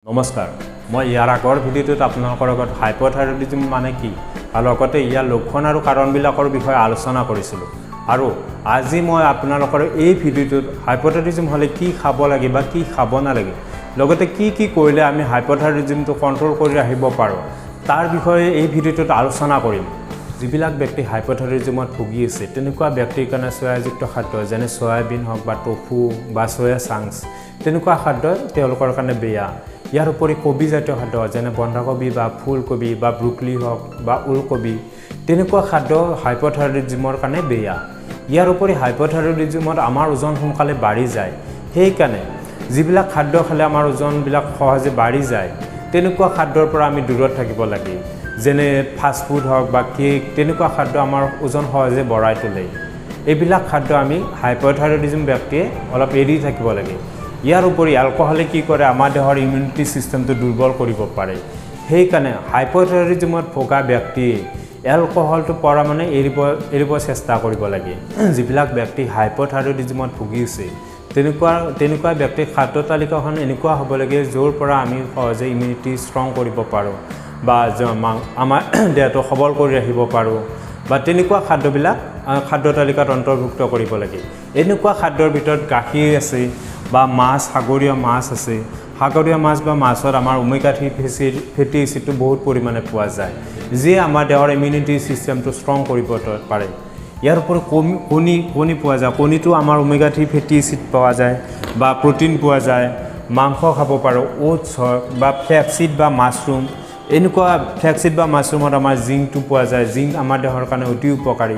নমস্কাৰ মই ইয়াৰ আগৰ ভিডিঅ'টোত আপোনালোকৰ লগত হাইপোথাইৰয়ডিজম মানে কি আৰু লগতে ইয়াৰ লক্ষণ আৰু কাৰণবিলাকৰ বিষয়ে আলোচনা কৰিছিলোঁ আৰু আজি মই আপোনালোকৰ এই ভিডিঅ'টোত হাইপোথাইৰয়ডিজম হ'লে কি খাব লাগে বা কি খাব নালাগে লগতে কি কৰিলে আমি হাইপোথাইৰয়ডিজমটো কন্ট্ৰল কৰি ৰাখিব পাৰোঁ তাৰ বিষয়ে এই ভিডিঅ'টোত আলোচনা কৰিম যিবিলাক ব্যক্তি হাইপোথাইৰয়ডিজমত ভুগি আছে তেনেকুৱা ব্যক্তিৰ কাৰণে সয়াযুক্ত খাদ্য যেনে সয়াবিন হওক বা টফু বা সয়া চাংছ তেনেকুৱা খাদ্য তেওঁলোকৰ কাৰণে বেয়া ইয়াৰ উপৰি কবি জাতীয় খাদ্য যেনে বন্ধাকবি বা ফুলকবি বা ব্ৰুকলি হওক বা ওলকবি তেনেকুৱা খাদ্য হাইপোথাইৰয়ডিজমৰ কাৰণে বেয়া ইয়াৰ উপৰি হাইপোথাইৰয়ডিজমত আমাৰ ওজন সোনকালে বাঢ়ি যায় সেইকাৰণে যিবিলাক খাদ্য খালে আমাৰ ওজনবিলাক সহজে বাঢ়ি যায় তেনেকুৱা খাদ্যৰ পৰা আমি দূৰত থাকিব লাগে যেনে ফাষ্ট ফুড হওক বা কেক তেনেকুৱা খাদ্য আমাৰ ওজন সহজে বঢ়াই তোলে এইবিলাক খাদ্য আমি হাইপোথাইৰয়ডিজম ব্যক্তিয়ে অলপ এৰি থাকিব লাগে ইয়াৰ উপৰি এলকহলে কি কৰে আমাৰ দেহৰ ইমিউনিটি সিস্টেমটো দুৰ্বল কৰিব পাৰে সেইকাৰণে হাইপোথাইৰয়ডিজমত ভোগা ব্যক্তিয়ে এলকহলটো পৰা মানে এৰিব চেষ্টা কৰিব লাগে যিবিলাক ব্যক্তি হাইপোথাইৰয়ডিজমত ভুগিছে তেনেকুৱা ব্যক্তিৰ খাদ্য তালিকাখন এনেকুৱা হ'ব লাগে য'ৰ পৰা আমি সহজে ইমিউনিটি ষ্ট্ৰং কৰিব পাৰোঁ বা আমাৰ দেহটো সবল কৰি ৰাখিব পাৰোঁ বা তেনেকুৱা খাদ্যবিলাক খাদ্য তালিকাত অন্তৰ্ভুক্ত কৰিব লাগে এনেকুৱা খাদ্যৰ ভিতৰত গাখীৰ আছে বা মাছ সাগৰীয় মাছ আছে সাগৰীয় মাছ বা মাছত আমাৰ ওমেগা 3 ফেটি এচিডটো বহুত পৰিমাণে পোৱা যায় যিয়ে আমাৰ দেহৰ ইমিউনিটি সিস্টেমটো ষ্ট্ৰং কৰিব পাৰে ইয়াৰ উপৰি কণী পোৱা যায় কণীটো আমাৰ ওমেগা 3 ফেটি এচিড পোৱা যায় বা প্ৰটিন পোৱা যায় মাংস খাব পাৰোঁ ওটছ হওক বা ফ্লেক্সিড বা মাছৰুম এনেকুৱা ফ্লেক্সিড বা মাছৰুমত আমাৰ জিংকটো পোৱা যায় জিংক আমাৰ দেহৰ কাৰণে অতি উপকাৰী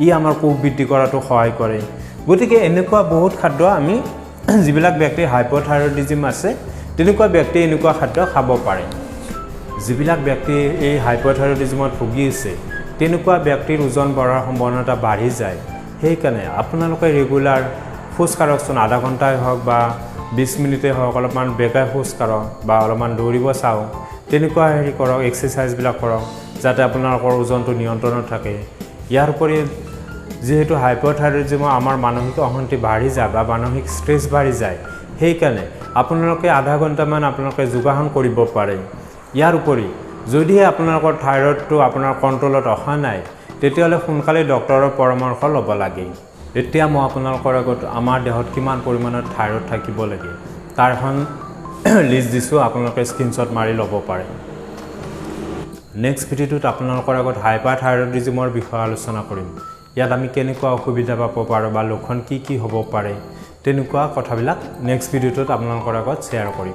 ই আমাৰ কোষ বৃদ্ধি কৰাটো সহায় কৰে গতিকে এনেকুৱা বহুত খাদ্য আমি যিবিলাক ব্যক্তিৰ হাইপোথাইৰয়ডিজম আছে তেনেকুৱা ব্যক্তি এনেকুৱা খাদ্য খাব পাৰে যিবিলাক ব্যক্তি এই হাইপোথাইৰয়ডিজমত ভুগি আছে তেনেকুৱা ব্যক্তিৰ ওজন বঢ়াৰ সম্ভাৱনা বাঢ়ি যায় সেইকাৰণে আপোনালোকে ৰেগুলাৰ খোজ কাঢ়কচোন আধা ঘণ্টাই হওক বা 20 মিনিটেই হওক অলপমান বেগাই খোজ কাঢ়ক বা অলপমান দৌৰিব চাওক তেনেকুৱা কৰক এক্সাৰচাইজবিলাক কৰক যাতে আপোনালোকৰ ওজনটো নিয়ন্ত্ৰণত থাকে ইয়াৰ উপৰি যেহেতু হাইপোথাইৰয়ডিজমৰ আমাৰ মানসিক অশান্তি বাঢ়ি যায় বা মানসিক ষ্ট্ৰেছ বাঢ়ি যায় সেইকাৰণে আপোনালোকে আধা ঘণ্টামান আপোনালোকে যোগাসন কৰিব পাৰে ইয়াৰ উপৰি যদিহে আপোনালোকৰ থাইৰয়ডটো আপোনাৰ কণ্ট্ৰলত অহা নাই তেতিয়াহ'লে সোনকালে ডক্টৰৰ পৰামৰ্শ ল'ব লাগে এতিয়া মই আপোনালোকৰ আগত আমাৰ দেহত কিমান পৰিমাণৰ থাইৰয়ড থাকিব লাগে তাৰ এখন লিষ্ট দিছোঁ আপোনালোকে স্ক্ৰীনশ্বট মাৰি ল'ব পাৰে নেক্সট ভিডিঅ'টোত আপোনালোকৰ আগত হাইপাৰথাইৰয়ডিজমৰ বিষয়ে আলোচনা কৰিম ইয়াত আমি কেনেকুৱা অসুবিধা পাব পাৰোঁ বা লক্ষণ কি হ'ব পাৰে তেনেকুৱা কথাবিলাক নেক্সট ভিডিঅ'টোত আপোনালোকৰ আগত শ্বেয়াৰ কৰিম